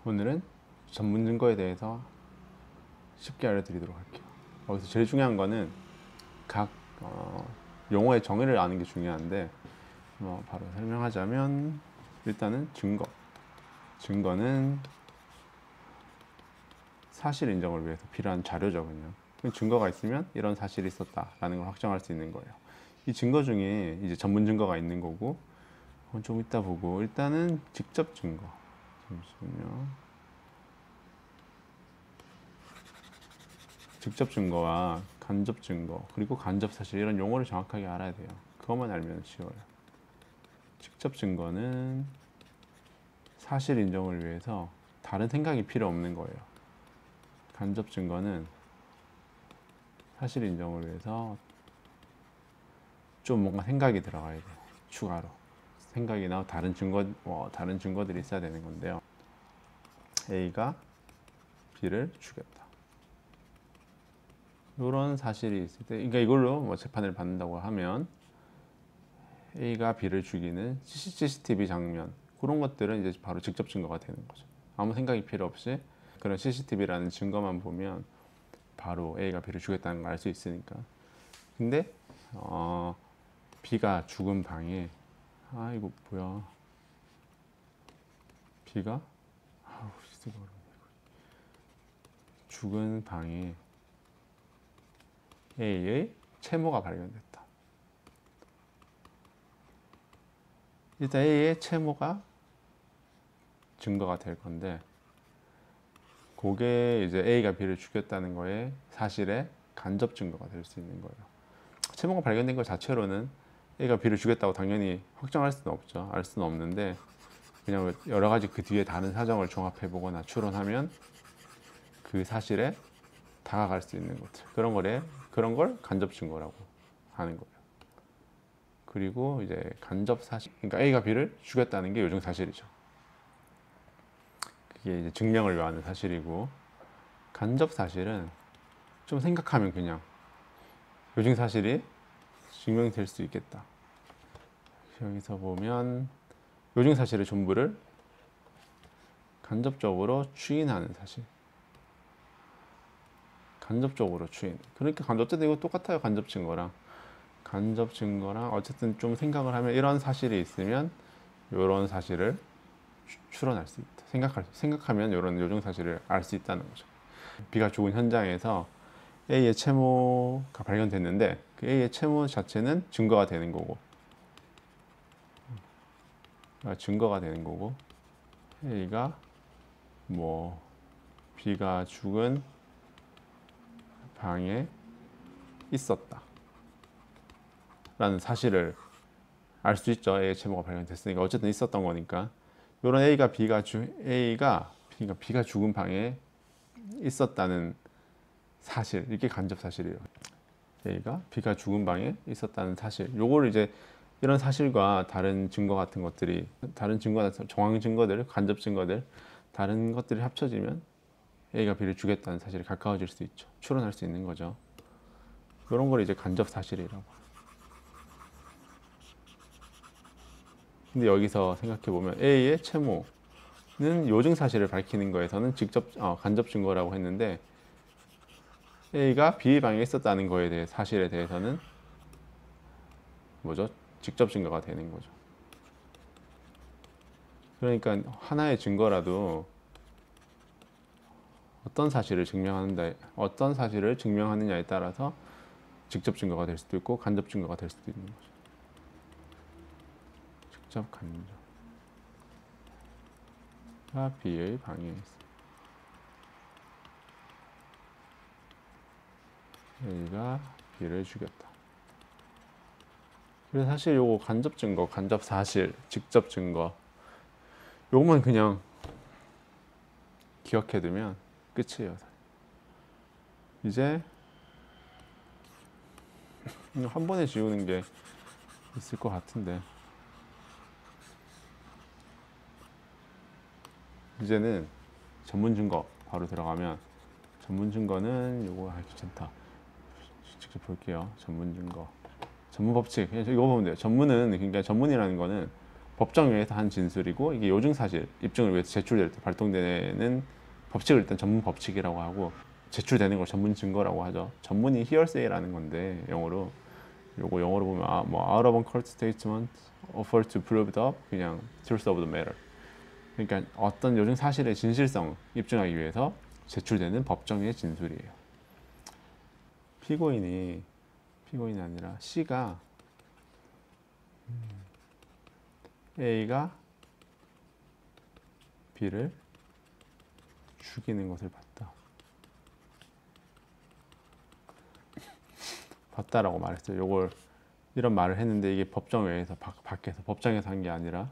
오늘은 전문 증거에 대해서 쉽게 알려드리도록 할게요. 여기서 제일 중요한 거는 각 용어의 정의를 아는 게 중요한데 바로 설명하자면 일단은 증거는 사실 인정을 위해서 필요한 자료죠. 그냥 증거가 있으면 이런 사실이 있었다라는 걸 확정할 수 있는 거예요. 이 증거 중에 이제 전문 증거가 있는 거고 그건 좀 이따 보고 일단은 직접 증거. 잠시만요. 직접 증거와 간접 증거 그리고 간접 사실 이런 용어를 정확하게 알아야 돼요. 그것만 알면 쉬워요. 직접 증거는 사실 인정을 위해서 다른 생각이 필요 없는 거예요. 간접 증거는 사실 인정을 위해서 좀 뭔가 생각이 들어가야 돼요. 추가로 생각이나 다른 증거들이 있어야 되는 건데요. A가 B를 죽였다. 이런 사실이 있을 때, 그러니까 이걸로 재판을 받는다고 하면 A가 B를 죽이는 CCTV 장면 그런 것들은 이제 바로 직접 증거가 되는 거죠. 아무 생각이 필요 없이 그런 CCTV라는 증거만 보면 바로 A가 B를 죽였다는 걸 알 수 있으니까. 근데 B가 죽은 방에 이거 뭐야? B가 죽은 방에 A의 채모가 발견됐다. 일단 A의 채모가 증거가 될 건데 그게 이제 A가 B를 죽였다는 거에 사실의 간접 증거가 될 수 있는 거예요. 채모가 발견된 것 자체로는 A가 B를 죽였다고 당연히 확정할 수는 없죠. 알 수는 없는데 그냥 여러 가지 그 뒤에 다른 사정을 종합해 보거나 추론하면 그 사실에 다가갈 수 있는 것들 그런 걸 간접 증거라고 하는 거예요. 그리고 이제 간접 사실, 그러니까 A가 B를 죽였다는 게 요증 사실이죠. 그게 이제 증명을 요하는 사실이고, 간접 사실은 좀 생각하면 그냥 요증 사실이 증명될 수 있겠다. 여기서 보면 요증 사실의 전부를 간접적으로 추인하는 사실. 간접적으로 추인. 그러니까 어쨌든 이거 똑같아요. 간접 증거랑 어쨌든 좀 생각을 하면 이런 사실이 있으면 이런 사실을 추론할 수 있다. 생각하면 이런 요정 사실을 알 수 있다는 거죠. B가 죽은 현장에서 A의 채모가 발견됐는데 그 A의 채모 자체는 증거가 되는 거고 A가 B가 죽은 방에 있었다 라는 사실을 알 수 있죠. A의 채모가 발견됐으니까 어쨌든 있었던 거니까 이런 B가 죽은 방에 있었다는 사실, 이게 간접 사실이에요. A가 B가 죽은 방에 있었다는 사실, 요거를 이제 이런 사실과 다른 증거 같은 것들이, 다른 증거나 정황 증거들, 간접 증거들, 다른 것들이 합쳐지면 A가 B를 죽였다는 사실이 가까워질 수 있죠. 추론할 수 있는 거죠. 이런 걸 이제 간접 사실이라고. 근데 여기서 생각해 보면 A의 채모는 요증 사실을 밝히는 거에서는 간접 증거라고 했는데 A가 B의 방에 있었다는 거에 대해 사실에 대해서는 직접 증거가 되는 거죠. 그러니까 하나의 증거라도 어떤 사실을 증명하느냐에 따라서 직접 증거가 될 수도 있고 간접 증거가 될 수도 있는 거죠. 직접 간접. B의 방에 있습니다. A가 B를 죽였다. 그래서 사실 요거 간접 증거, 간접 사실, 직접 증거 요것만 그냥 기억해두면 끝이에요. 이제 한 번에 지우는 게 있을 것 같은데 이제는 전문 증거 바로 들어가면 전문 증거는 요거 귀찮다. 직접 볼게요. 전문 증거, 전문 법칙 이거 보면 돼요. 전문은 그러니까 전문이라는 거는 법정에서 한 진술이고 이게 요증사실 입증을 위해서 제출될 때 발동되는 법칙을 일단 전문 법칙이라고 하고 제출되는 걸 전문 증거라고 하죠. 전문이 hearsay라는 건데 영어로 요거 영어로 보면 뭐 out of court statement offer to prove the 그냥 truth of the matter. 그러니까 어떤 요증 사실의 진실성 입증하기 위해서 제출되는 법정의 진술이에요. 피고인이 아니라 C가 A가 B를 죽이는 것을 봤다라고 말했어요. 요걸 이런 말을 했는데 이게 법정에서 밖에서 법정에서 한 게 아니라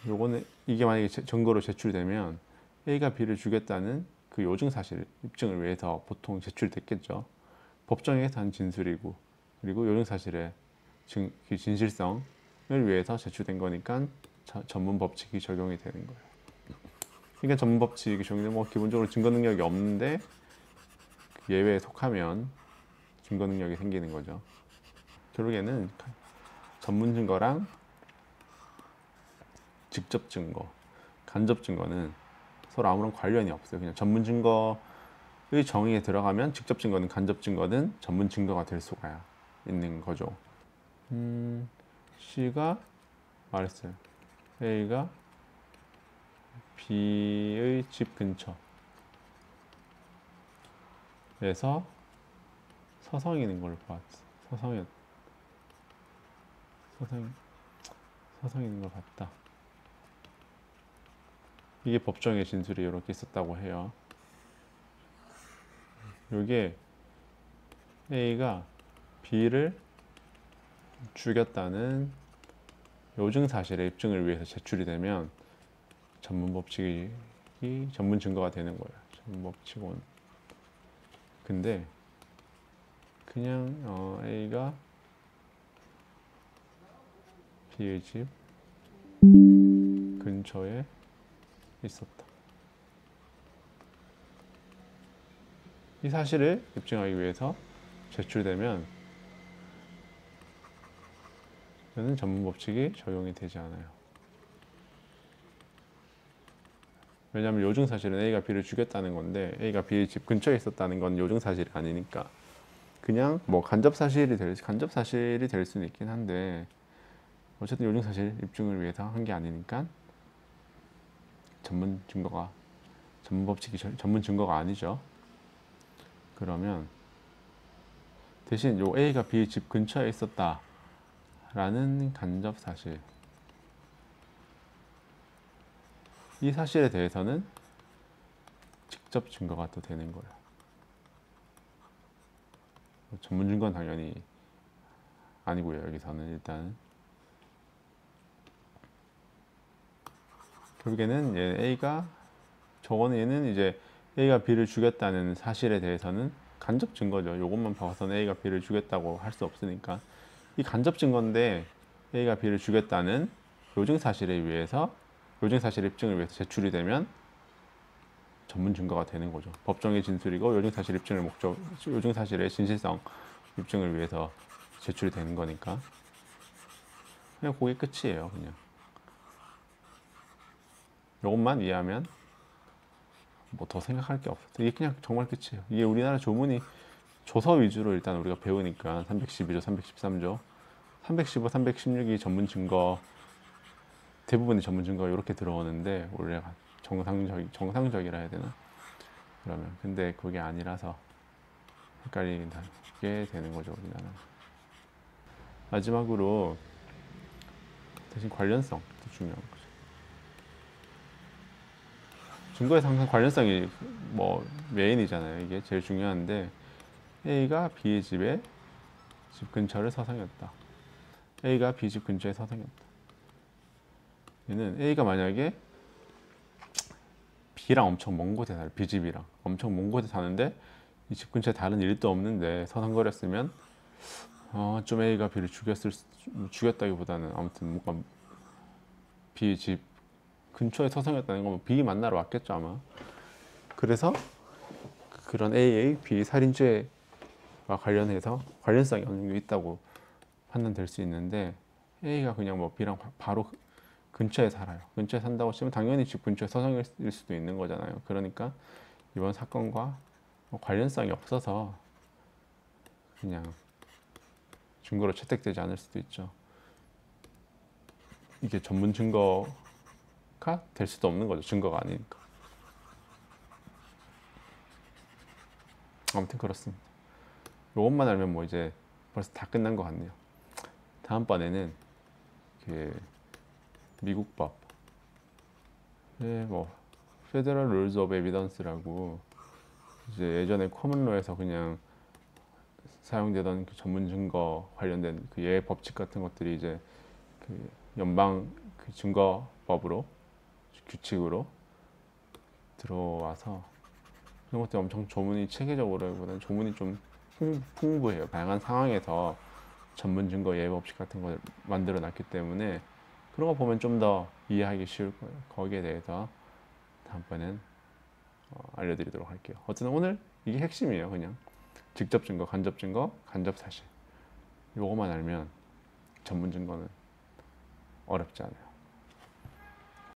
요거는 이게 만약에 증거로 제출되면 A가 B를 죽였다는 그 요증 사실 입증을 위해서 보통 제출됐겠죠. 법정에서 한 진술이고 그리고 요증 사실의 그 진실성을 위해서 제출된 거니까 전문 법칙이 적용이 되는 거예요. 그러니까 전문 법칙이 적용되면 뭐 기본적으로 증거 능력이 없는데 그 예외에 속하면 증거 능력이 생기는 거죠. 결국에는 전문 증거랑 직접 증거, 간접 증거는 서로 아무런 관련이 없어요. 그냥 전문 증거의 정의에 들어가면 직접 증거든 간접 증거든 전문 증거가 될 수가 있는 거죠. C가 말했어요. A가 B의 집 근처에서 서성이는 걸 봤어. 서성이는 걸 봤다. 이게 법정의 진술이 이렇게 있었다고 해요. 이게 A가 B를 죽였다는 요증 사실의 입증을 위해서 제출이 되면 전문 법칙이 전문 증거가 되는 거예요. 전문 법칙은. 근데 그냥 A가 B의 집 근처에 있었다. 이 사실을 입증하기 위해서 제출되면 이는 전문 법칙이 적용이 되지 않아요. 왜냐하면 요증 사실은 A가 B를 죽였다는 건데 A가 B의 집 근처에 있었다는 건 요증 사실이 아니니까 그냥 뭐 간접 사실이 될 수는 있긴 한데 어쨌든 요증 사실 입증을 위해서 한 게 아니니까 전문 법칙이 전문 증거가 아니죠. 그러면 대신 요 A가 B의 집 근처에 있었다라는 간접 사실, 이 사실에 대해서는 직접 증거가 또 되는 거예요. 전문 증거는 당연히 아니고요. 여기서는 일단 결국에는 얘는 이제 A가 B를 죽였다는 사실에 대해서는 간접 증거죠. 이것만 봐서는 A가 B를 죽였다고 할 수 없으니까 이 간접 증거인데 A가 B를 죽였다는 요증 사실에 의해서 요증 사실 입증을 위해서 제출이 되면 전문 증거가 되는 거죠. 법정의 진술이고 요증 사실 입증을 요증 사실의 진실성 입증을 위해서 제출이 되는 거니까 그냥 그게 끝이에요. 그냥 이것만 이해하면 뭐 더 생각할 게 없어. 이게 그냥 정말 끝이에요. 이게 우리나라 조문이 조서 위주로 일단 우리가 배우니까 312조, 313조, 315, 316이 전문 증거 대부분의 전문 증거가 이렇게 들어오는데 원래가 정상적이라 해야 되나? 그러면 근데 그게 아니라서 헷갈리게 되는 거죠. 우리나라. 마지막으로 대신 관련성도 중요한 거죠. 증거에서 항상 관련성이 뭐 메인이잖아요. 이게 제일 중요한데 A가 B의 집 근처를 서성였다. A가 B 집 근처에 서성였다. 얘는 A가 만약에 B랑 엄청 먼 곳에 살아요. B 집이랑 엄청 먼 곳에 사는데 이 집 근처에 다른 일도 없는데 서성거렸으면 좀 A가 B를 죽였다기보다는 아무튼 뭔가 B 집 근처에 서성였다는 건 B 만나러 왔겠죠 아마. 그래서 그런 A의 B 살인죄와 관련해서 관련성이 어느 정도 있다고 판단될 수 있는데 A가 그냥 뭐 B랑 바로 근처에 살아요. 근처에 산다고 치면 당연히 집 근처에 서성일 수도 있는 거잖아요. 그러니까 이번 사건과 뭐 관련성이 없어서 그냥 증거로 채택되지 않을 수도 있죠. 이게 전문 증거가 될 수도 없는 거죠. 증거가 아니니까. 아무튼 그렇습니다. 이것만 알면 뭐 이제 벌써 다 끝난 것 같네요. 다음번에는 그 미국 법의 뭐 Federal Rules of Evidence라고 이제 예전에 코먼로에서 그냥 사용되던 그 전문 증거 관련된 그 예외 법칙 같은 것들이 이제 그 연방 그 증거법으로 규칙으로 들어와서 그런 것들 엄청 조문이 체계적으로보다는 조문이 좀 풍부해요. 다양한 상황에서 전문 증거 예외 법칙 같은 걸 만들어 놨기 때문에 그런 거 보면 좀 더 이해하기 쉬울 거예요. 거기에 대해서 다음번엔 알려드리도록 할게요. 어쨌든 오늘 이게 핵심이에요. 그냥 직접 증거, 간접 증거, 간접 사실. 요거만 알면 전문 증거는 어렵지 않아요.